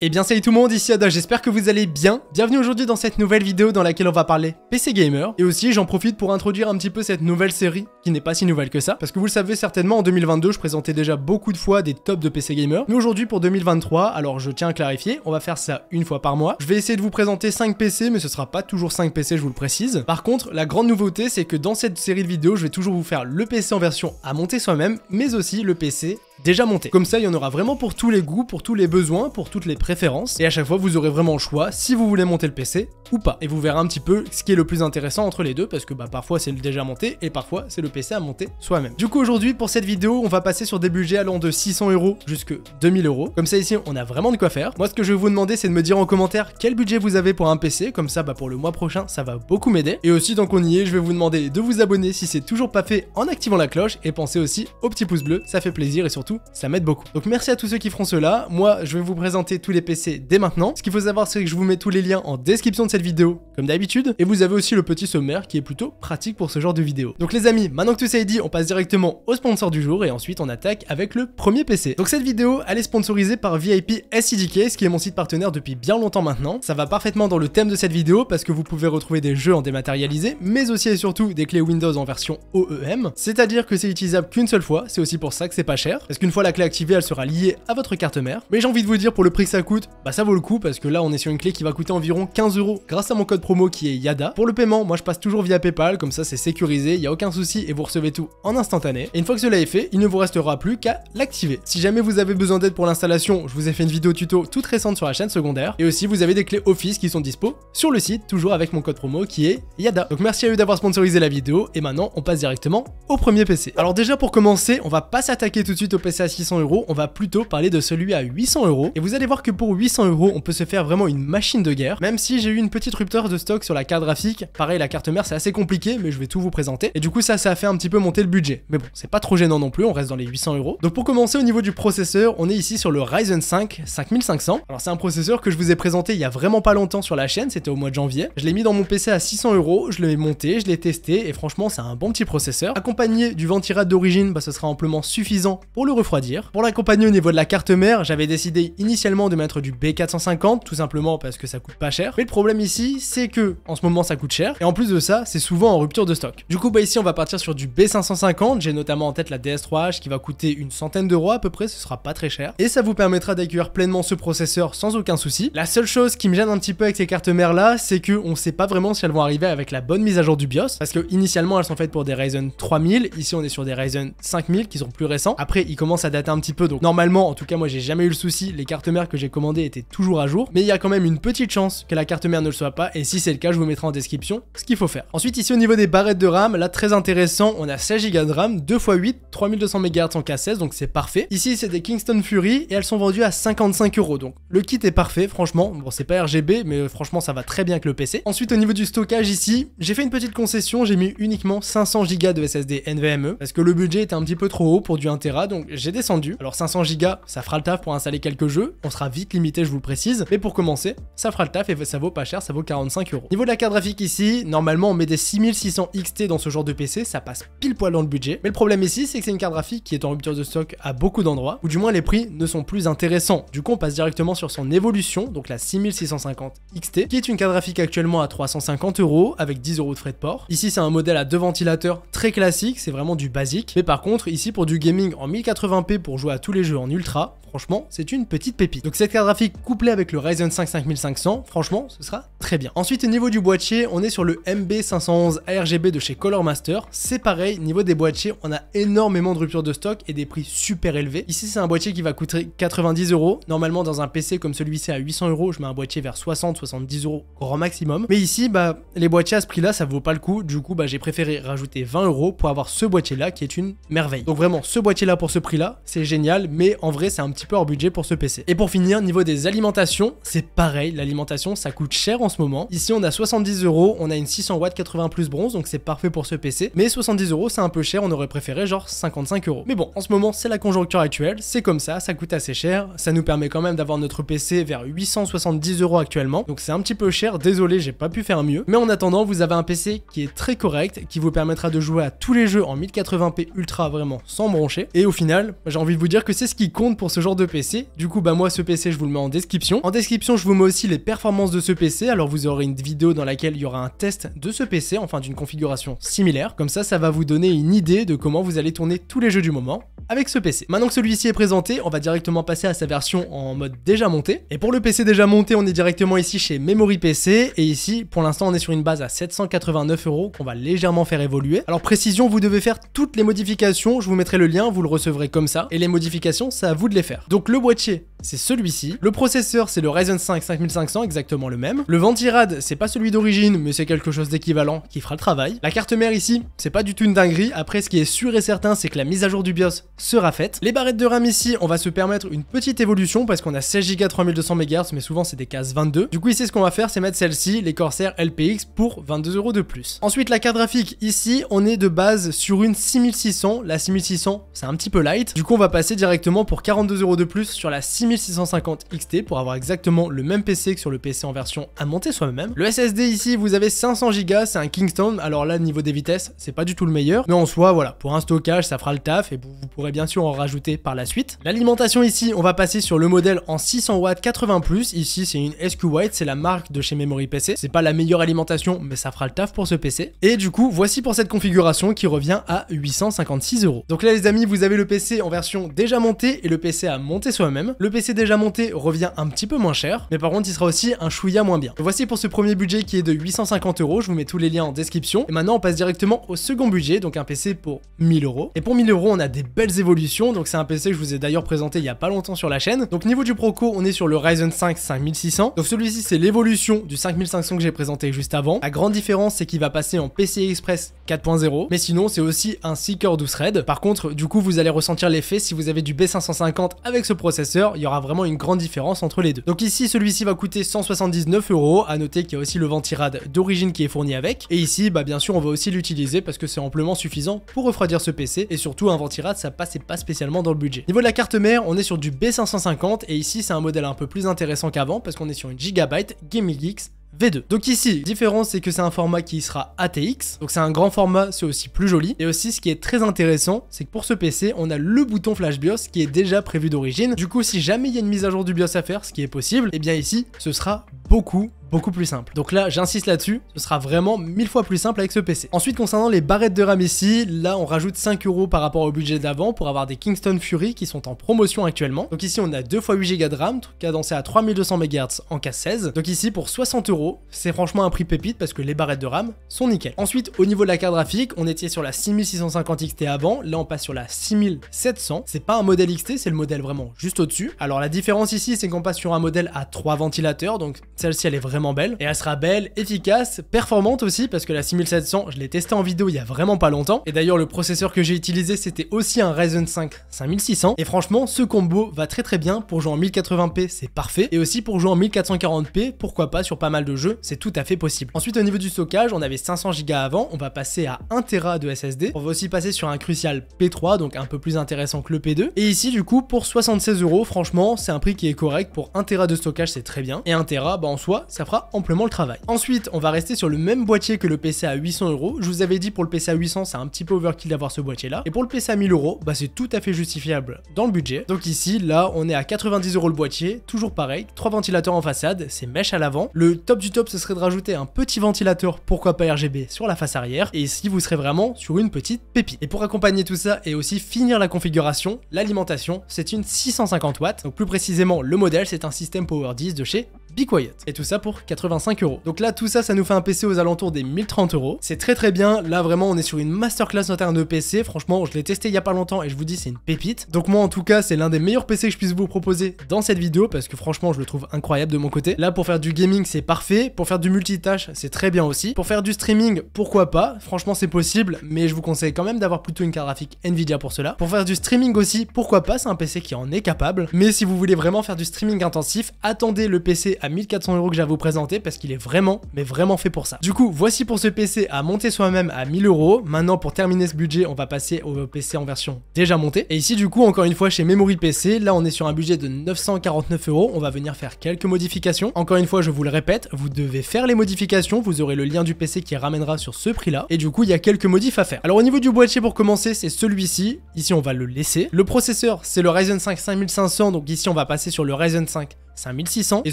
Eh bien salut tout le monde, ici Ada, j'espère que vous allez bien. Bienvenue aujourd'hui dans cette nouvelle vidéo dans laquelle on va parler PC Gamer. Et aussi j'en profite pour introduire un petit peu cette nouvelle série, qui n'est pas si nouvelle que ça. Parce que vous le savez certainement, en 2022, je présentais déjà beaucoup de fois des tops de PC Gamer. Mais aujourd'hui pour 2023, alors je tiens à clarifier, on va faire ça une fois par mois. Je vais essayer de vous présenter 5 PC, mais ce sera pas toujours 5 PC, je vous le précise. Par contre, la grande nouveauté, c'est que dans cette série de vidéos, je vais toujours vous faire le PC en version à monter soi-même, mais aussi le PC déjà monté. Comme ça, il y en aura vraiment pour tous les goûts, pour tous les besoins, pour toutes les préférences. Et à chaque fois, vous aurez vraiment le choix si vous voulez monter le PC ou pas. Et vous verrez un petit peu ce qui est le plus intéressant entre les deux, parce que parfois c'est le déjà monté et parfois c'est le PC à monter soi-même. Du coup, aujourd'hui, pour cette vidéo, on va passer sur des budgets allant de 600 € jusque 2000 €. Comme ça, ici, on a vraiment de quoi faire. Moi, ce que je vais vous demander, c'est de me dire en commentaire quel budget vous avez pour un PC. Comme ça, pour le mois prochain, ça va beaucoup m'aider. Et aussi, tant qu'on y est, je vais vous demander de vous abonner si c'est toujours pas fait en activant la cloche. Et pensez aussi au petit pouce bleu, ça fait plaisir et surtout, ça m'aide beaucoup. Donc merci à tous ceux qui feront cela. Moi, je vais vous présenter tous les PC dès maintenant. Ce qu'il faut savoir, c'est que je vous mets tous les liens en description de cette vidéo, comme d'habitude. Et vous avez aussi le petit sommaire qui est plutôt pratique pour ce genre de vidéo. Donc les amis, maintenant que tout ça est dit, on passe directement au sponsor du jour et ensuite on attaque avec le premier PC. Donc cette vidéo, elle est sponsorisée par VIP SCDK, ce qui est mon site partenaire depuis bien longtemps maintenant. Ça va parfaitement dans le thème de cette vidéo parce que vous pouvez retrouver des jeux en dématérialisé, mais aussi et surtout des clés Windows en version OEM. C'est-à-dire que c'est utilisable qu'une seule fois, c'est aussi pour ça que c'est pas cher. Parce qu'une fois la clé activée, elle sera liée à votre carte mère. Mais j'ai envie de vous dire, pour le prix que ça coûte, ça vaut le coup parce que là on est sur une clé qui va coûter environ 15 € grâce à mon code promo qui est YADA. Pour le paiement, moi je passe toujours via PayPal, comme ça c'est sécurisé, il n'y a aucun souci et vous recevez tout en instantané. Et une fois que cela est fait, il ne vous restera plus qu'à l'activer. Si jamais vous avez besoin d'aide pour l'installation, je vous ai fait une vidéo tuto toute récente sur la chaîne secondaire. Et aussi vous avez des clés Office qui sont dispo sur le site, toujours avec mon code promo qui est YADA. Donc merci à eux d'avoir sponsorisé la vidéo et maintenant on passe directement au premier PC. Alors déjà pour commencer, on va pas s'attaquer tout de suite au PC à 600 €, on va plutôt parler de celui à 800 €. Et vous allez voir que pour 800 €, on peut se faire vraiment une machine de guerre. Même si j'ai eu une petite rupture de stock sur la carte graphique, pareil la carte mère c'est assez compliqué, mais je vais tout vous présenter. Et du coup ça a fait un petit peu monter le budget. Mais bon, c'est pas trop gênant non plus, on reste dans les 800 €. Donc pour commencer au niveau du processeur, on est ici sur le Ryzen 5 5500. Alors c'est un processeur que je vous ai présenté il y a vraiment pas longtemps sur la chaîne, c'était au mois de janvier. Je l'ai mis dans mon PC à 600 €, je l'ai monté, je l'ai testé et franchement c'est un bon petit processeur. Accompagné du ventirad d'origine, ce sera amplement suffisant pour le refroidir. Pour l'accompagner au niveau de la carte mère, j'avais décidé initialement de mettre du B450, tout simplement parce que ça coûte pas cher. Mais le problème ici, c'est que en ce moment ça coûte cher, et en plus de ça, c'est souvent en rupture de stock. Du coup, ici on va partir sur du B550, j'ai notamment en tête la DS3H qui va coûter une centaine d'euros à peu près, ce sera pas très cher. Et ça vous permettra d'accueillir pleinement ce processeur sans aucun souci. La seule chose qui me gêne un petit peu avec ces cartes mères là, c'est que on sait pas vraiment si elles vont arriver avec la bonne mise à jour du BIOS, parce que initialement elles sont faites pour des Ryzen 3000, ici on est sur des Ryzen 5000 qui sont plus récents. Après, ils commencent à dater un petit peu, donc normalement, en tout cas moi j'ai jamais eu le souci, les cartes mères que j'ai commandées étaient toujours à jour, mais il y a quand même une petite chance que la carte mère ne le soit pas, et si c'est le cas, je vous mettrai en description ce qu'il faut faire. Ensuite, ici au niveau des barrettes de RAM, là très intéressant, on a 16 Go de RAM, 2x8, 3200 MHz en K16, donc c'est parfait. Ici c'est des Kingston Fury, et elles sont vendues à 55 €, donc le kit est parfait, franchement, bon c'est pas RGB, mais franchement ça va très bien avec le PC. Ensuite au niveau du stockage ici, j'ai fait une petite concession, j'ai mis uniquement 500 Go de SSD NVMe, parce que le budget était un petit peu trop haut pour du 1 Tera, donc j'ai descendu. Alors 500 Go, ça fera le taf pour installer quelques jeux, on sera vite limité, je vous le précise, mais pour commencer, ça fera le taf et ça vaut pas cher, ça vaut 45 €. Niveau de la carte graphique ici, normalement on met des 6600 XT dans ce genre de PC, ça passe pile poil dans le budget. Mais le problème ici, c'est que c'est une carte graphique qui est en rupture de stock à beaucoup d'endroits, ou du moins les prix ne sont plus intéressants. Du coup on passe directement sur son évolution, donc la 6650 XT, qui est une carte graphique actuellement à 350 € avec 10 € de frais de port. Ici c'est un modèle à 2 ventilateurs très classique, c'est vraiment du basique. Mais par contre ici pour du gaming en 1080p pour jouer à tous les jeux en ultra, franchement c'est une petite pépite. Donc cette carte graphique couplée avec le Ryzen 5 5500, franchement ce sera très bien. Ensuite au niveau du boîtier, on est sur le MB511 ARGB de chez Color Master. C'est pareil, niveau des boîtiers, on a énormément de ruptures de stock et des prix super élevés. Ici c'est un boîtier qui va coûter 90 €. Normalement dans un PC comme celui-ci à 800 €, je mets un boîtier vers 60-70 € grand maximum. Mais ici les boîtiers à ce prix là ça vaut pas le coup. Du coup j'ai préféré rajouter 20 € pour avoir ce boîtier là qui est une merveille. Donc vraiment ce boîtier là pour ce prix là c'est génial, mais en vrai c'est un petit peu hors budget pour ce PC. Et pour finir, niveau des alimentations, c'est pareil, l'alimentation ça coûte cher en ce ce moment. Ici on a 70 €, on a une 600 watts 80 plus bronze, donc c'est parfait pour ce PC. Mais 70 € c'est un peu cher, on aurait préféré genre 55 €. Mais bon, en ce moment c'est la conjoncture actuelle, c'est comme ça coûte assez cher. Ça nous permet quand même d'avoir notre PC vers 870 € actuellement. Donc c'est un petit peu cher, désolé j'ai pas pu faire mieux. Mais en attendant vous avez un PC qui est très correct, qui vous permettra de jouer à tous les jeux en 1080p ultra vraiment sans broncher. Et au final, j'ai envie de vous dire que c'est ce qui compte pour ce genre de PC. Du coup bah moi ce PC je vous le mets en description. En description je vous mets aussi les performances de ce PC. Alors vous aurez une vidéo dans laquelle il y aura un test de ce PC, enfin d'une configuration similaire. Comme ça va vous donner une idée de comment vous allez tourner tous les jeux du moment avec ce PC. Maintenant que celui-ci est présenté, on va directement passer à sa version en mode déjà monté. Et pour le PC déjà monté, on est directement ici chez Memory PC. Et ici, pour l'instant, on est sur une base à 789 € qu'on va légèrement faire évoluer. Alors précision, vous devez faire toutes les modifications. Je vous mettrai le lien, vous le recevrez comme ça. Et les modifications, c'est à vous de les faire. Donc le boîtier, c'est celui-ci. Le processeur, c'est le Ryzen 5 5500, exactement le même. Le ventirad, c'est pas celui d'origine, mais c'est quelque chose d'équivalent qui fera le travail. La carte mère ici, c'est pas du tout une dinguerie. Après, ce qui est sûr et certain, c'est que la mise à jour du BIOS sera faite. Les barrettes de RAM ici, on va se permettre une petite évolution parce qu'on a 16 Go 3200 MHz, mais souvent c'est des cases 22. Du coup ici ce qu'on va faire c'est mettre celle-ci, les Corsair LPX pour 22 € de plus. Ensuite la carte graphique, ici on est de base sur une 6600. La 6600 c'est un petit peu light. Du coup on va passer directement pour 42 € de plus sur la 6650 XT pour avoir exactement le même PC que sur le PC en version à monter soi-même. Le SSD ici vous avez 500 Go, c'est un Kingston. Alors là niveau des vitesses c'est pas du tout le meilleur, mais en soi voilà, pour un stockage ça fera le taf et vous pourrez bien sûr en rajouter par la suite. L'alimentation ici, on va passer sur le modèle en 600 watts 80 plus. Ici, c'est une SQ White, c'est la marque de chez Memory PC. C'est pas la meilleure alimentation, mais ça fera le taf pour ce PC. Et du coup, voici pour cette configuration qui revient à 856 €. Donc là, les amis, vous avez le PC en version déjà montée et le PC à monter soi-même. Le PC déjà monté revient un petit peu moins cher, mais par contre, il sera aussi un chouïa moins bien. Voici pour ce premier budget qui est de 850 €. Je vous mets tous les liens en description. Et maintenant, on passe directement au second budget, donc un PC pour 1000 €. Et pour 1000 €, on a des belles évolutions. Donc c'est un PC que je vous ai d'ailleurs présenté il y a pas longtemps sur la chaîne. Donc niveau du Proco, on est sur le Ryzen 5 5600. Donc celui-ci c'est l'évolution du 5500 que j'ai présenté juste avant. La grande différence c'est qu'il va passer en PCI Express 4.0, mais sinon c'est aussi un 6 core 12 threads. Par contre du coup vous allez ressentir l'effet si vous avez du B550 avec ce processeur, il y aura vraiment une grande différence entre les deux. Donc ici celui-ci va coûter 179 €. À noter qu'il y a aussi le ventirad d'origine qui est fourni avec. Et ici bah bien sûr on va aussi l'utiliser parce que c'est amplement suffisant pour refroidir ce PC et surtout un ventirad ça passait pas spécialement dans le budget. Niveau de la carte mère, on est sur du B550 et ici c'est un modèle un peu plus intéressant qu'avant parce qu'on est sur une Gigabyte Gaming Geeks V2. Donc ici, différence c'est que c'est un format qui sera ATX, donc c'est un grand format, c'est aussi plus joli. Et aussi ce qui est très intéressant, c'est que pour ce PC, on a le bouton Flash BIOS qui est déjà prévu d'origine. Du coup, si jamais il y a une mise à jour du BIOS à faire, ce qui est possible, et bien ici, ce sera beaucoup plus simple. Donc là, j'insiste là-dessus, ce sera vraiment 1000 fois plus simple avec ce PC. Ensuite, concernant les barrettes de RAM ici, là, on rajoute 5 € par rapport au budget d'avant pour avoir des Kingston Fury qui sont en promotion actuellement. Donc ici, on a 2 x 8 Go de RAM, cadencé à 3200 MHz en casse 16. Donc ici, pour 60 €, c'est franchement un prix pépite parce que les barrettes de RAM sont nickel. Ensuite, au niveau de la carte graphique, on était sur la 6650 XT avant, là, on passe sur la 6700. C'est pas un modèle XT, c'est le modèle vraiment juste au-dessus. Alors la différence ici, c'est qu'on passe sur un modèle à 3 ventilateurs, donc celle-ci, elle est vraiment belle et elle sera belle, efficace, performante aussi parce que la 6700 je l'ai testé en vidéo il y a vraiment pas longtemps et d'ailleurs le processeur que j'ai utilisé c'était aussi un Ryzen 5 5600 et franchement ce combo va très bien pour jouer en 1080p, c'est parfait, et aussi pour jouer en 1440p, pourquoi pas sur pas mal de jeux, c'est tout à fait possible. Ensuite au niveau du stockage, on avait 500 Go avant, on va passer à 1 Tera de SSD, on va aussi passer sur un Crucial P3 donc un peu plus intéressant que le P2, et ici du coup pour 76 €, franchement c'est un prix qui est correct pour 1 Tera de stockage, c'est très bien, et 1 Tera bah en soi ça fera amplement le travail. Ensuite, on va rester sur le même boîtier que le PC à 800 €. Je vous avais dit pour le PC à 800, c'est un petit peu overkill d'avoir ce boîtier là. Et pour le PC à 1000 €, bah c'est tout à fait justifiable dans le budget. Donc ici, là, on est à 90 € le boîtier, toujours pareil, 3 ventilateurs en façade, c'est mesh à l'avant. Le top du top, ce serait de rajouter un petit ventilateur, pourquoi pas RGB, sur la face arrière. Et ici, vous serez vraiment sur une petite pépite. Et pour accompagner tout ça et aussi finir la configuration, l'alimentation, c'est une 650 watts. Donc plus précisément, le modèle, c'est un système Power 10 de chez Be Quiet. Et tout ça pour 85 €. Donc là, tout ça, ça nous fait un PC aux alentours des 1030 €. C'est très bien. Là, vraiment, on est sur une masterclass en termes de PC. Franchement, je l'ai testé il y a pas longtemps et je vous dis, c'est une pépite. Donc moi, en tout cas, c'est l'un des meilleurs PC que je puisse vous proposer dans cette vidéo parce que franchement, je le trouve incroyable de mon côté. Là, pour faire du gaming, c'est parfait. Pour faire du multitâche, c'est très bien aussi. Pour faire du streaming, pourquoi pas. Franchement, c'est possible, mais je vous conseille quand même d'avoir plutôt une carte graphique Nvidia pour cela. Pour faire du streaming aussi, pourquoi pas. C'est un PC qui en est capable. Mais si vous voulez vraiment faire du streaming intensif, attendez le PC à 1400 € que j'ai à vous présenter parce qu'il est vraiment, mais vraiment fait pour ça. Du coup, voici pour ce PC à monter soi-même à 1000 €. Maintenant, pour terminer ce budget, on va passer au PC en version déjà montée. Et ici, du coup, encore une fois, chez Memory PC, là, on est sur un budget de 949 €. On va venir faire quelques modifications. Encore une fois, je vous le répète, vous devez faire les modifications. Vous aurez le lien du PC qui ramènera sur ce prix-là. Et du coup, il y a quelques modifs à faire. Alors, au niveau du boîtier, pour commencer, c'est celui-ci. Ici, on va le laisser. Le processeur, c'est le Ryzen 5 5500. Donc ici, on va passer sur le Ryzen 5 5600 et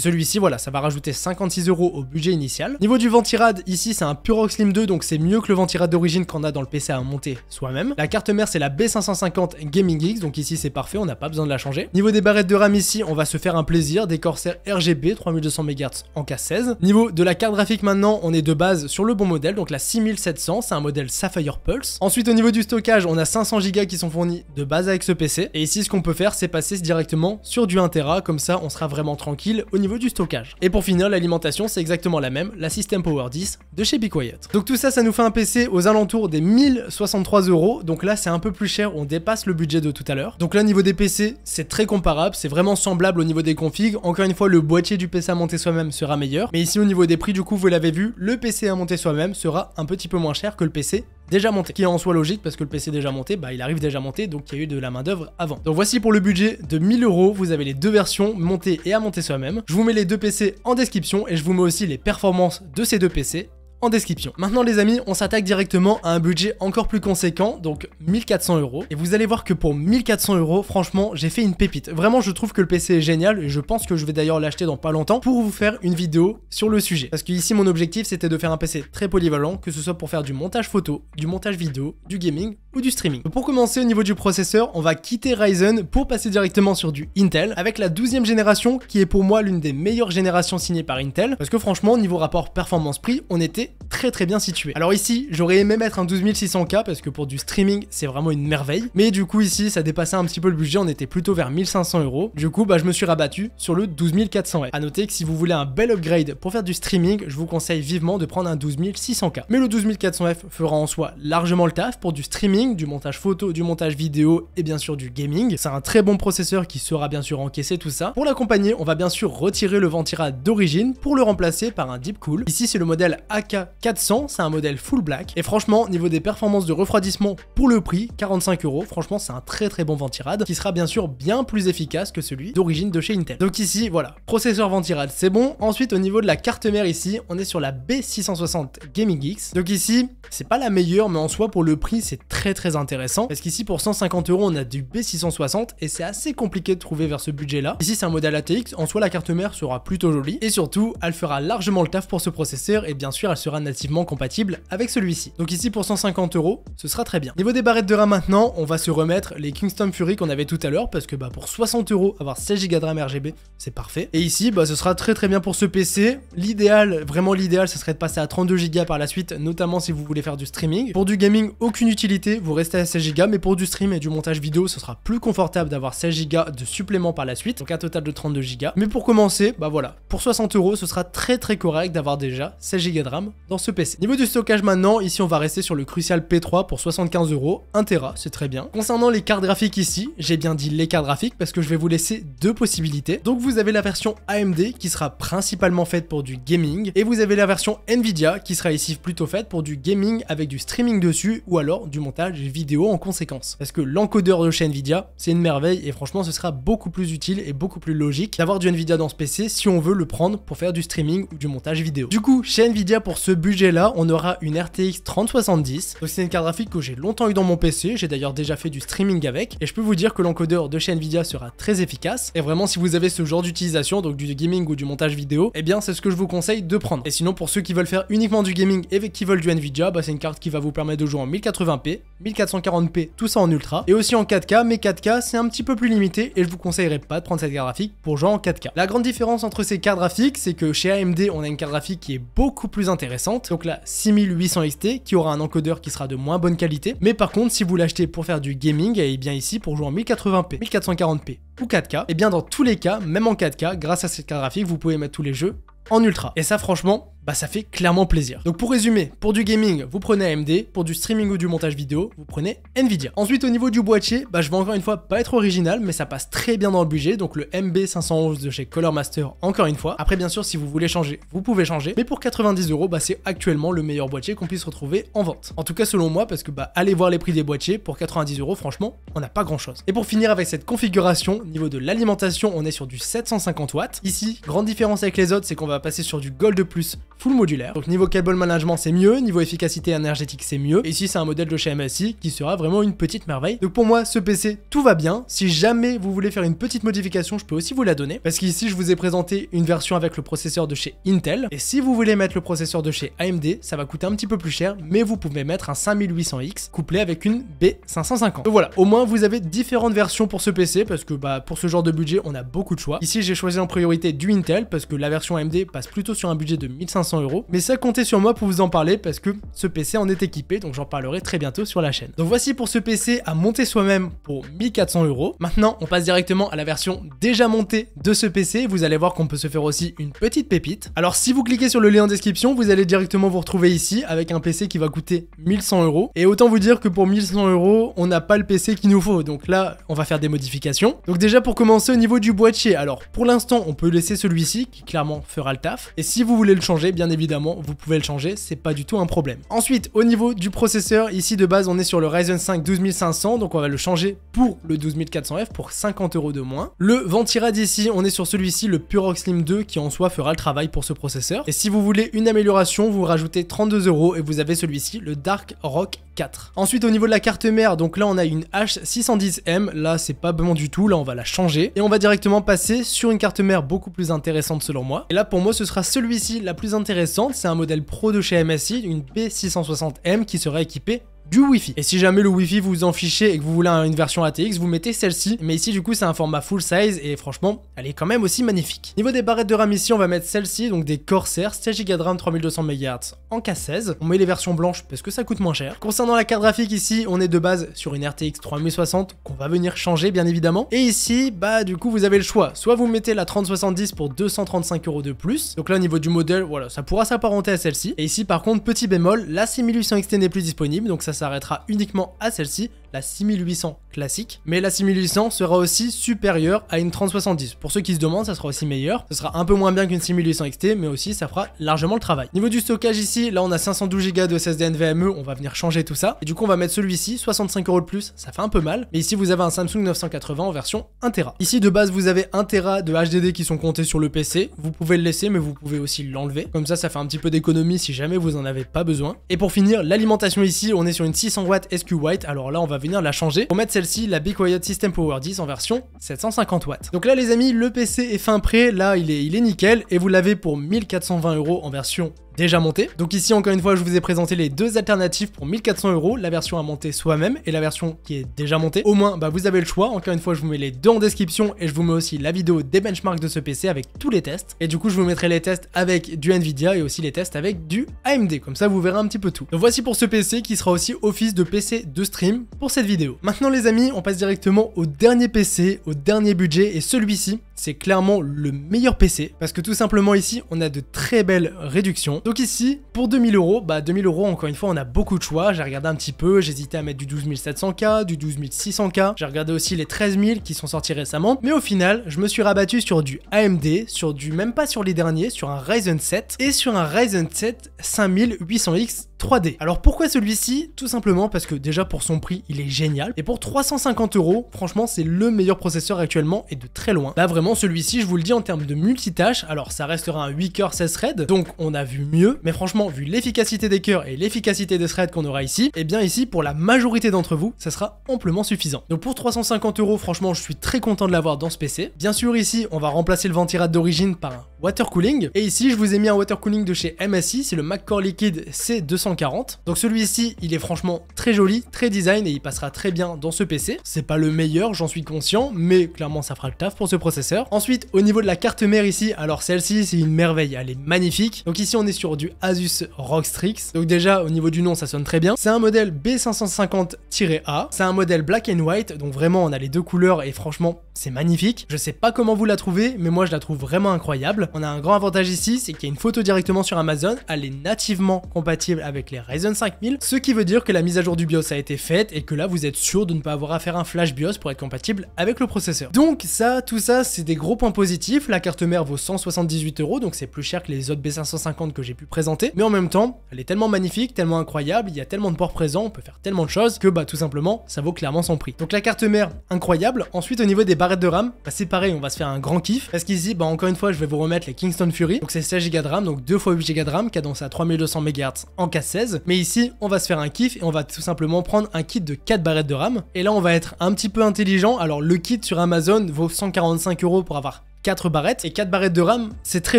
celui-ci voilà ça va rajouter 56 € au budget initial. Niveau du ventirad, ici c'est un Purock Slim 2 donc c'est mieux que le ventirad d'origine qu'on a dans le PC à monter soi-même. La carte mère c'est la B550 Gaming Geeks donc ici c'est parfait, on n'a pas besoin de la changer. Niveau des barrettes de RAM ici on va se faire un plaisir, des Corsair RGB 3200 MHz en K16. Niveau de la carte graphique maintenant on est de base sur le bon modèle donc la 6700 c'est un modèle Sapphire Pulse. Ensuite au niveau du stockage on a 500 Go qui sont fournis de base avec ce PC et ici ce qu'on peut faire c'est passer directement sur du 1 Tera comme ça on sera vraiment tranquille au niveau du stockage. Et pour finir, l'alimentation c'est exactement la même, la System Power 10 de chez Be Quiet. Donc tout ça, ça nous fait un PC aux alentours des 1063 €. Donc là, c'est un peu plus cher, on dépasse le budget de tout à l'heure. Donc là, niveau des PC, c'est très comparable, c'est vraiment semblable au niveau des configs. Encore une fois, le boîtier du PC à monter soi-même sera meilleur. Mais ici, au niveau des prix, du coup, vous l'avez vu, le PC à monter soi-même sera un petit peu moins cher que le PC déjà monté, qui est en soi logique parce que le PC déjà monté, bah il arrive déjà monté, donc il y a eu de la main d'œuvre avant. Donc voici pour le budget de 1000 €, vous avez les deux versions, montée et à monter soi-même. Je vous mets les deux PC en description et je vous mets aussi les performances de ces deux PC en description. Maintenant les amis, on s'attaque directement à un budget encore plus conséquent, donc 1400 €. Et vous allez voir que pour 1400 €, franchement, j'ai fait une pépite. Vraiment, je trouve que le PC est génial et je pense que je vais d'ailleurs l'acheter dans pas longtemps pour vous faire une vidéo sur le sujet. Parce que ici, mon objectif, c'était de faire un PC très polyvalent, que ce soit pour faire du montage photo, du montage vidéo, du gaming ou du streaming. Donc, pour commencer, au niveau du processeur, on va quitter Ryzen pour passer directement sur du Intel avec la 12e génération qui est pour moi l'une des meilleures générations signées par Intel. Parce que franchement, niveau rapport performance-prix, on était très bien situé. Alors ici, j'aurais aimé mettre un 12600K parce que pour du streaming, c'est vraiment une merveille. Mais du coup, ici, ça dépassait un petit peu le budget, on était plutôt vers 1500 €. Du coup, bah, je me suis rabattu sur le 12400F. A noter que si vous voulez un bel upgrade pour faire du streaming, je vous conseille vivement de prendre un 12600K. Mais le 12400F fera en soi largement le taf pour du streaming, du montage photo, du montage vidéo et bien sûr du gaming. C'est un très bon processeur qui saura bien sûr encaisser tout ça. Pour l'accompagner, on va bien sûr retirer le ventirad d'origine pour le remplacer par un Deepcool. Ici, c'est le modèle AK400, c'est un modèle full black et franchement niveau des performances de refroidissement pour le prix 45 €, franchement c'est un très bon ventirad qui sera bien sûr bien plus efficace que celui d'origine de chez Intel. Donc ici voilà, processeur ventirad c'est bon. Ensuite au niveau de la carte mère ici, on est sur la B660 Gaming Geeks. Donc ici c'est pas la meilleure mais en soi pour le prix c'est très intéressant parce qu'ici pour 150 € on a du B660 et c'est assez compliqué de trouver vers ce budget là. Ici c'est un modèle ATX, en soi la carte mère sera plutôt jolie et surtout elle fera largement le taf pour ce processeur et bien sûr elle sera nativement compatible avec celui-ci. Donc ici pour 150 €, ce sera très bien. Niveau des barrettes de RAM maintenant, on va se remettre les Kingston Fury qu'on avait tout à l'heure parce que bah pour 60 € avoir 16 Go de RAM RGB, c'est parfait. Et ici bah ce sera très bien pour ce PC. L'idéal, vraiment l'idéal, ce serait de passer à 32 Go par la suite, notamment si vous voulez faire du streaming. Pour du gaming, aucune utilité, vous restez à 16 Go, mais pour du stream et du montage vidéo, ce sera plus confortable d'avoir 16 Go de supplément par la suite, donc un total de 32 Go. Mais pour commencer, bah voilà, pour 60 €, ce sera très correct d'avoir déjà 16 Go de RAM dans ce PC. Niveau du stockage maintenant, ici on va rester sur le Crucial P3 pour 75 €, 1 Tera, c'est très bien. Concernant les cartes graphiques ici, j'ai bien dit les cartes graphiques parce que je vais vous laisser deux possibilités. Donc vous avez la version AMD qui sera principalement faite pour du gaming et vous avez la version Nvidia qui sera ici plutôt faite pour du gaming avec du streaming dessus ou alors du montage vidéo en conséquence. Parce que l'encodeur de chez Nvidia, c'est une merveille et franchement ce sera beaucoup plus utile et beaucoup plus logique d'avoir du Nvidia dans ce PC si on veut le prendre pour faire du streaming ou du montage vidéo. Du coup, chez Nvidia pour ce budget là, on aura une RTX 3070. Donc c'est une carte graphique que j'ai longtemps eu dans mon PC, j'ai d'ailleurs déjà fait du streaming avec et je peux vous dire que l'encodeur de chez Nvidia sera très efficace et vraiment si vous avez ce genre d'utilisation, donc du gaming ou du montage vidéo, eh bien c'est ce que je vous conseille de prendre. Et sinon pour ceux qui veulent faire uniquement du gaming et qui veulent du Nvidia, bah c'est une carte qui va vous permettre de jouer en 1080p, 1440p, tout ça en ultra et aussi en 4K, mais 4K c'est un petit peu plus limité et je vous conseillerais pas de prendre cette carte graphique pour jouer en 4K. La grande différence entre ces cartes graphiques, c'est que chez AMD on a une carte graphique qui est beaucoup plus intéressante, donc la 6800 XT qui aura un encodeur qui sera de moins bonne qualité, mais par contre si vous l'achetez pour faire du gaming, et bien ici pour jouer en 1080p, 1440p ou 4K, et bien dans tous les cas, même en 4K, grâce à cette carte graphique, vous pouvez mettre tous les jeux en ultra. Et ça franchement, bah ça fait clairement plaisir. Donc pour résumer, pour du gaming, vous prenez AMD, pour du streaming ou du montage vidéo, vous prenez Nvidia. Ensuite au niveau du boîtier, bah je vais encore une fois pas être original, mais ça passe très bien dans le budget, donc le MB511 de chez Color Master encore une fois. Après bien sûr si vous voulez changer, vous pouvez changer, mais pour 90 €, bah c'est actuellement le meilleur boîtier qu'on puisse retrouver en vente. En tout cas selon moi, parce que bah allez voir les prix des boîtiers, pour 90 €, franchement, on n'a pas grand chose. Et pour finir avec cette configuration, au niveau de l'alimentation, on est sur du 750 watts. Ici, grande différence avec les autres, c'est qu'on va passer sur du Gold Plus full modulaire. Donc niveau cable management c'est mieux, niveau efficacité énergétique c'est mieux. Et ici c'est un modèle de chez MSI qui sera vraiment une petite merveille. Donc pour moi ce PC tout va bien. Si jamais vous voulez faire une petite modification, je peux aussi vous la donner. Parce qu'ici je vous ai présenté une version avec le processeur de chez Intel. Et si vous voulez mettre le processeur de chez AMD, ça va coûter un petit peu plus cher, mais vous pouvez mettre un 5800X couplé avec une B550. Donc voilà, au moins vous avez différentes versions pour ce PC parce que bah pour ce genre de budget on a beaucoup de choix. Ici j'ai choisi en priorité du Intel parce que la version AMD passe plutôt sur un budget de 1500 €. Mais ça comptez sur moi pour vous en parler parce que ce PC en est équipé, donc j'en parlerai très bientôt sur la chaîne. Donc voici pour ce PC à monter soi-même pour 1400 €. Maintenant on passe directement à la version déjà montée de ce PC. Vous allez voir qu'on peut se faire aussi une petite pépite. Alors si vous cliquez sur le lien en description, vous allez directement vous retrouver ici avec un PC qui va coûter 1100 €. Et autant vous dire que pour 1100 €, on n'a pas le PC qu'il nous faut. Donc là, on va faire des modifications. Donc déjà pour commencer au niveau du boîtier, alors pour l'instant, on peut laisser celui-ci qui clairement fera le taf. Et si vous voulez le changer, bien évidemment, vous pouvez le changer, c'est pas du tout un problème. Ensuite, au niveau du processeur, ici de base, on est sur le Ryzen 5 12500, donc on va le changer pour le 12400F pour 50 € de moins. Le Ventirad ici, on est sur celui-ci, le Purox Slim 2, qui en soi fera le travail pour ce processeur. Et si vous voulez une amélioration, vous rajoutez 32 € et vous avez celui-ci, le Dark Rock 4. Ensuite au niveau de la carte mère, donc là on a une H610M, là c'est pas bon du tout, là on va la changer et on va directement passer sur une carte mère beaucoup plus intéressante selon moi. Et là pour moi ce sera celui-ci la plus intéressante, c'est un modèle pro de chez MSI, une B660M qui sera équipée du Wi-Fi. Et si jamais le Wi-Fi vous en fichez et que vous voulez une version ATX, vous mettez celle-ci. Mais ici, du coup, c'est un format full size et franchement, elle est quand même aussi magnifique. Niveau des barrettes de RAM ici, on va mettre celle-ci, donc des Corsair 16 Go de RAM 3200 MHz en K16. On met les versions blanches parce que ça coûte moins cher. Concernant la carte graphique ici, on est de base sur une RTX 3060 qu'on va venir changer bien évidemment. Et ici, bah du coup, vous avez le choix. Soit vous mettez la 3070 pour 235 € de plus. Donc là, au niveau du modèle, voilà, ça pourra s'apparenter à celle-ci. Et ici, par contre, petit bémol, la 6800 XT n'est plus disponible, donc ça s'arrêtera uniquement à celle-ci, la 6800 classique, mais la 6800 sera aussi supérieure à une 3070. Pour ceux qui se demandent, ça sera aussi meilleur. Ce sera un peu moins bien qu'une 6800 XT, mais aussi ça fera largement le travail. Niveau du stockage ici, là on a 512 Go de SSD NVMe, on va venir changer tout ça. Et du coup on va mettre celui-ci, 65 € de plus, ça fait un peu mal. Mais ici vous avez un Samsung 980 en version 1 Tera. Ici de base vous avez 1 Tera de HDD qui sont comptés sur le PC. Vous pouvez le laisser, mais vous pouvez aussi l'enlever. Comme ça fait un petit peu d'économie si jamais vous en avez pas besoin. Et pour finir, l'alimentation ici, on est sur une 600 watts SQ White. Alors là on va venir la changer pour mettre celle-ci, la Be Quiet System Power 10 en version 750 watts. Donc là les amis, le PC est fin prêt, là il est nickel et vous l'avez pour 1420 € en version déjà montée. Donc ici encore une fois je vous ai présenté les deux alternatives pour 1400 €, la version à monter soi-même et la version qui est déjà montée. Au moins bah, vous avez le choix, encore une fois je vous mets les deux en description et je vous mets aussi la vidéo des benchmarks de ce PC avec tous les tests. Et du coup je vous mettrai les tests avec du Nvidia et aussi les tests avec du AMD, comme ça vous verrez un petit peu tout. Donc voici pour ce PC qui sera aussi office de PC de stream pour cette vidéo. Maintenant les amis, on passe directement au dernier PC, au dernier budget et celui-ci c'est clairement le meilleur PC parce que tout simplement ici on a de très belles réductions. Donc ici pour 2000 €, bah 2000 € encore une fois on a beaucoup de choix. J'ai regardé un petit peu, j'hésitais à mettre du 12700K, du 12600K, j'ai regardé aussi les 13000 qui sont sortis récemment, mais au final je me suis rabattu sur du AMD, sur du même pas sur les derniers, sur un Ryzen 7 et sur un Ryzen 7 5800X 3D. Alors pourquoi celui-ci? Tout simplement parce que déjà pour son prix il est génial et pour 350 €, franchement c'est le meilleur processeur actuellement et de très loin. Là vraiment celui-ci je vous le dis en termes de multitâche, alors ça restera un 8 cœurs 16 threads, donc on a vu mieux, mais franchement vu l'efficacité des cœurs et l'efficacité des threads qu'on aura ici, et bien ici pour la majorité d'entre vous ça sera amplement suffisant. Donc pour 350 € franchement je suis très content de l'avoir dans ce PC. Bien sûr ici on va remplacer le Ventirad d'origine par un water cooling et ici je vous ai mis un water cooling de chez MSI, c'est le McCore Liquid C240. Donc celui-ci il est franchement très joli, très design et il passera très bien dans ce PC. C'est pas le meilleur, j'en suis conscient, mais clairement ça fera le taf pour ce processeur. Ensuite au niveau de la carte mère ici, alors celle-ci c'est une merveille, elle est magnifique. Donc ici on est sur du Asus ROG Strix. Donc déjà au niveau du nom ça sonne très bien. C'est un modèle B550-A, c'est un modèle black and white, donc vraiment on a les deux couleurs et franchement c'est magnifique. Je sais pas comment vous la trouvez, mais moi je la trouve vraiment incroyable. On a un grand avantage ici, c'est qu'il y a une photo directement sur Amazon, elle est nativement compatible avec les Ryzen 5000, ce qui veut dire que la mise à jour du BIOS a été faite et que là vous êtes sûr de ne pas avoir à faire un flash BIOS pour être compatible avec le processeur. Donc ça, tout ça, c'est des gros points positifs. La carte mère vaut 178 €, donc c'est plus cher que les autres B550 que j'ai pu présenter, mais en même temps, elle est tellement magnifique, tellement incroyable, il y a tellement de ports présents, on peut faire tellement de choses que tout simplement, ça vaut clairement son prix. Donc la carte mère, incroyable. Ensuite, au niveau des barrettes de RAM, c'est pareil, on va se faire un grand kiff, parce qu'ici, encore une fois, je vais vous remettre les Kingston Fury, donc c'est 16 Go de RAM, donc 2 x 8 Go de RAM, cadence à 3200 MHz en K16, mais ici, on va se faire un kiff, et on va tout simplement prendre un kit de 4 barrettes de RAM, et là, on va être un petit peu intelligent. Alors, le kit sur Amazon vaut 145 € pour avoir 4 barrettes, et 4 barrettes de RAM, c'est très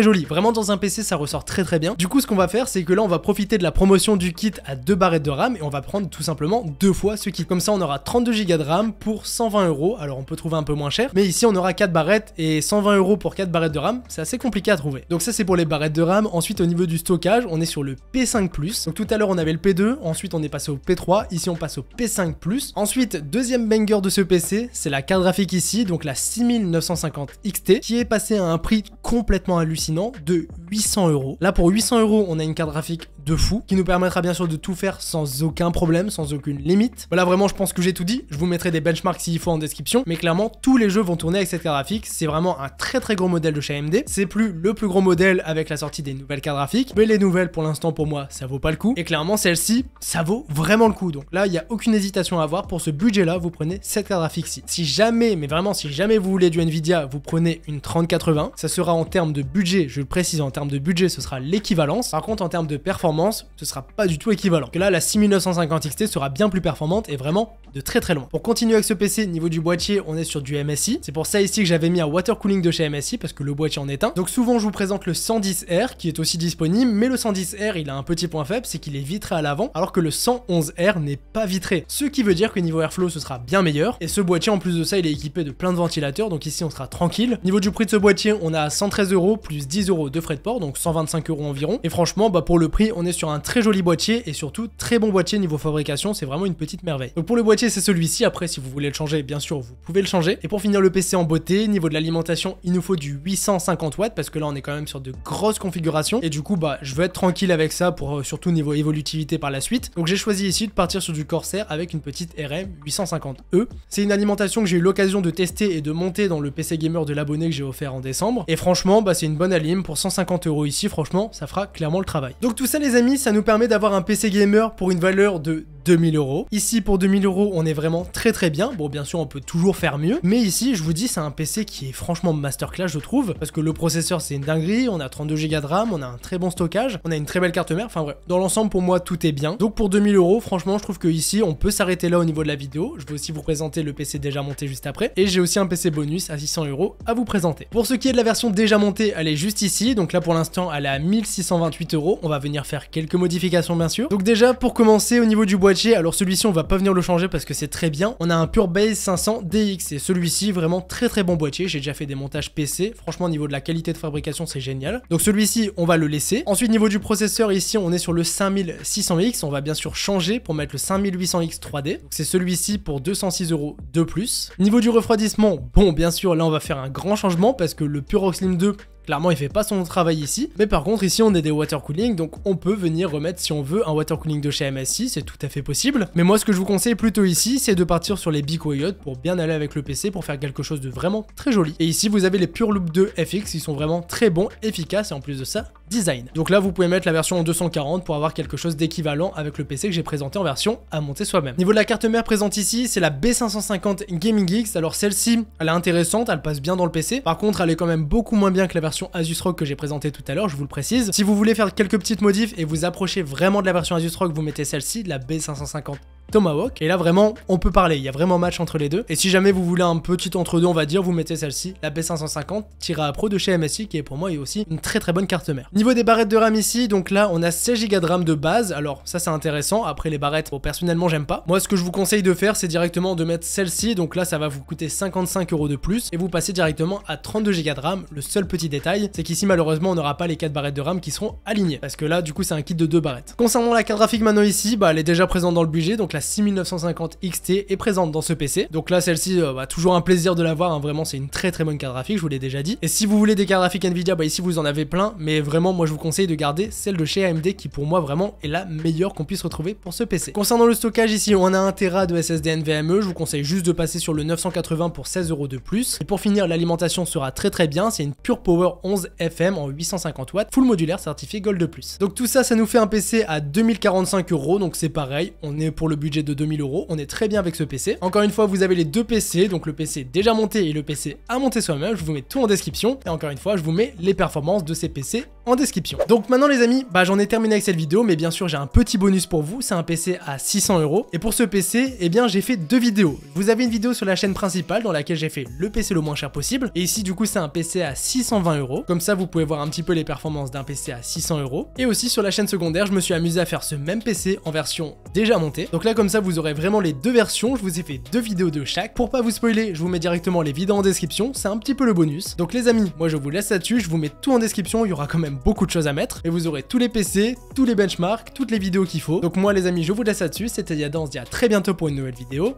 joli. Vraiment, dans un PC, ça ressort très très bien. Du coup, ce qu'on va faire, c'est que là, on va profiter de la promotion du kit à 2 barrettes de RAM, et on va prendre tout simplement 2 fois ce kit. Comme ça, on aura 32 Go de RAM pour 120 €. Alors, on peut trouver un peu moins cher, mais ici, on aura 4 barrettes, et 120 € pour 4 barrettes de RAM, c'est assez compliqué à trouver. Donc ça, c'est pour les barrettes de RAM. Ensuite, au niveau du stockage, on est sur le P5+. Donc tout à l'heure, on avait le P2, ensuite, on est passé au P3, ici, on passe au P5+. Ensuite, deuxième banger de ce PC, c'est la carte graphique ici, donc la 6950 XT, qui est passée à un prix complètement hallucinant de 800 €. Là, pour 800 €, on a une carte graphique de fou, qui nous permettra bien sûr de tout faire sans aucun problème, sans aucune limite. Voilà, vraiment, je pense que j'ai tout dit. Je vous mettrai des benchmarks s'il faut en description, mais clairement, tous les jeux vont tourner avec cette carte graphique. C'est vraiment un très très gros modèle de chez AMD. C'est plus le plus gros modèle avec la sortie des nouvelles cartes graphiques, mais les nouvelles, pour l'instant, pour moi, ça vaut pas le coup. Et clairement, celle-ci, ça vaut vraiment le coup. Donc là, il n'y a aucune hésitation à avoir. Pour ce budget-là, vous prenez cette carte graphique-ci. Si jamais, mais vraiment, si jamais vous voulez du Nvidia, vous prenez une 3080. Ça sera en termes de budget, je le précise, en termes de budget, ce sera l'équivalence. Par contre, en termes de performance, ce sera pas du tout équivalent. Que là, la 6950 XT sera bien plus performante et vraiment de très très loin. Pour continuer avec ce PC, niveau du boîtier, on est sur du MSI. C'est pour ça ici que j'avais mis un water cooling de chez MSI parce que le boîtier en est un. Donc souvent, je vous présente le 110R qui est aussi disponible, mais le 110R, il a un petit point faible, c'est qu'il est vitré à l'avant, alors que le 111R n'est pas vitré. Ce qui veut dire que niveau airflow, ce sera bien meilleur. Et ce boîtier, en plus de ça, il est équipé de plein de ventilateurs, donc ici, on sera tranquille. Niveau du prix de ce boîtier, on a 113 € plus 10 € de frais de port, donc 125 € environ. Et franchement, pour le prix, on est sur un très joli boîtier et surtout très bon boîtier niveau fabrication, c'est vraiment une petite merveille. Donc pour le boîtier, c'est celui-ci. Après, si vous voulez le changer, bien sûr, vous pouvez le changer. Et pour finir le PC en beauté, niveau de l'alimentation, il nous faut du 850 watts parce que là, on est quand même sur de grosses configurations. Et du coup, je veux être tranquille avec ça pour surtout niveau évolutivité par la suite. Donc j'ai choisi ici de partir sur du Corsair avec une petite RM 850E. C'est une alimentation que j'ai eu l'occasion de tester et de monter dans le PC gamer de l'abonné que j'ai offert en décembre. Et franchement, c'est une bonne alim pour 150 € ici. Franchement, ça fera clairement le travail. Donc tout ça, les amis, ça nous permet d'avoir un PC gamer pour une valeur de 2000 €. Ici, pour 2000 €, on est vraiment très très bien. Bon, bien sûr, on peut toujours faire mieux. Mais ici, je vous dis, c'est un PC qui est franchement masterclass, je trouve. Parce que le processeur, c'est une dinguerie. On a 32 Go de RAM, on a un très bon stockage, on a une très belle carte mère. Enfin bref, dans l'ensemble, pour moi, tout est bien. Donc pour 2000 €, franchement, je trouve que ici, on peut s'arrêter là au niveau de la vidéo. Je vais aussi vous présenter le PC déjà monté juste après. Et j'ai aussi un PC bonus à 600 € à vous présenter. Pour ce qui est de la version déjà montée, elle est juste ici. Donc là, pour l'instant, elle est à 1628 €. On va venir faire quelques modifications, bien sûr. Donc déjà, pour commencer, au niveau du boîtier, alors celui-ci, on va pas venir le changer parce que c'est très bien. On a un Pure Base 500 DX et celui-ci, vraiment très très bon boîtier. J'ai déjà fait des montages PC. Franchement, au niveau de la qualité de fabrication, c'est génial. Donc celui-ci, on va le laisser. Ensuite, niveau du processeur, ici, on est sur le 5600X. On va bien sûr changer pour mettre le 5800X 3D. Donc c'est celui-ci pour 206 € de plus. Niveau du refroidissement, bon, bien sûr, là, on va faire un grand changement parce que le Pure Slim 2, clairement, il fait pas son travail ici. Mais par contre, ici, on a des water cooling, donc on peut venir remettre, si on veut, un water cooling de chez MSI, c'est tout à fait possible. Mais moi, ce que je vous conseille plutôt ici, c'est de partir sur les Be Quiet pour bien aller avec le PC, pour faire quelque chose de vraiment très joli. Et ici, vous avez les Pure Loop 2 FX, qui sont vraiment très bons, efficaces, et en plus de ça, design. Donc là, vous pouvez mettre la version en 240 pour avoir quelque chose d'équivalent avec le PC que j'ai présenté en version à monter soi-même. Niveau de la carte mère présente ici, c'est la B550 Gaming X. Alors celle-ci, elle est intéressante, elle passe bien dans le PC. Par contre, elle est quand même beaucoup moins bien que la version Asus ROG que j'ai présentée tout à l'heure, je vous le précise. Si vous voulez faire quelques petites modifs et vous approchez vraiment de la version Asus ROG, vous mettez celle-ci, la B550 Tomahawk. Et là, vraiment, on peut parler. Il y a vraiment match entre les deux. Et si jamais vous voulez un petit entre-deux, on va dire, vous mettez celle-ci, la B550 Pro de chez MSI, qui est pour moi est aussi une très très bonne carte mère. Niveau des barrettes de RAM ici, donc là, on a 16 Go de RAM de base. Alors, ça, c'est intéressant. Après, les barrettes, bon, personnellement, j'aime pas. Moi, ce que je vous conseille de faire, c'est directement de mettre celle-ci. Donc là, ça va vous coûter 55 € de plus. Et vous passez directement à 32 Go de RAM. Le seul petit détail, c'est qu'ici, malheureusement, on n'aura pas les 4 barrettes de RAM qui seront alignées. Parce que là, du coup, c'est un kit de 2 barrettes. Concernant la carte graphique maintenant ici, elle est déjà présente dans le budget. Donc la 6950 XT est présente dans ce PC. Donc là, celle-ci, toujours un plaisir de l'avoir, hein. Vraiment, c'est une très très bonne carte graphique, je vous l'ai déjà dit. Et si vous voulez des cartes graphiques Nvidia, ici vous en avez plein, mais vraiment, moi je vous conseille de garder celle de chez AMD qui pour moi vraiment est la meilleure qu'on puisse retrouver pour ce PC. Concernant le stockage, ici on a 1 Tera de SSD NVMe, je vous conseille juste de passer sur le 980 pour 16 € de plus. Et pour finir, l'alimentation sera très très bien, c'est une Pure Power 11 FM en 850 watts, full modulaire certifié Gold de plus. Donc tout ça, ça nous fait un PC à 2045 €, donc c'est pareil, on est pour le budget de 2000 €, on est très bien avec ce PC. Encore une fois, vous avez les deux PC, donc le PC déjà monté et le PC à monter soi-même, je vous mets tout en description. Et encore une fois, je vous mets les performances de ces PC en description. Donc maintenant les amis, j'en ai terminé avec cette vidéo, mais bien sûr j'ai un petit bonus pour vous, c'est un PC à 600 €. Et pour ce PC, eh bien j'ai fait deux vidéos. Vous avez une vidéo sur la chaîne principale dans laquelle j'ai fait le PC le moins cher possible. Et ici du coup c'est un PC à 620 €. Comme ça vous pouvez voir un petit peu les performances d'un PC à 600 €. Et aussi sur la chaîne secondaire, je me suis amusé à faire ce même PC en version déjà montée. Donc là comme ça vous aurez vraiment les deux versions, je vous ai fait deux vidéos de chaque. Pour pas vous spoiler, je vous mets directement les vidéos en description, c'est un petit peu le bonus. Donc les amis, moi je vous laisse là-dessus, je vous mets tout en description, il y aura quand même beaucoup de choses à mettre. Et vous aurez tous les PC, tous les benchmarks, toutes les vidéos qu'il faut. Donc moi les amis, je vous laisse là-dessus, c'était Yadan, on se dit à très bientôt pour une nouvelle vidéo.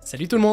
Salut tout le monde!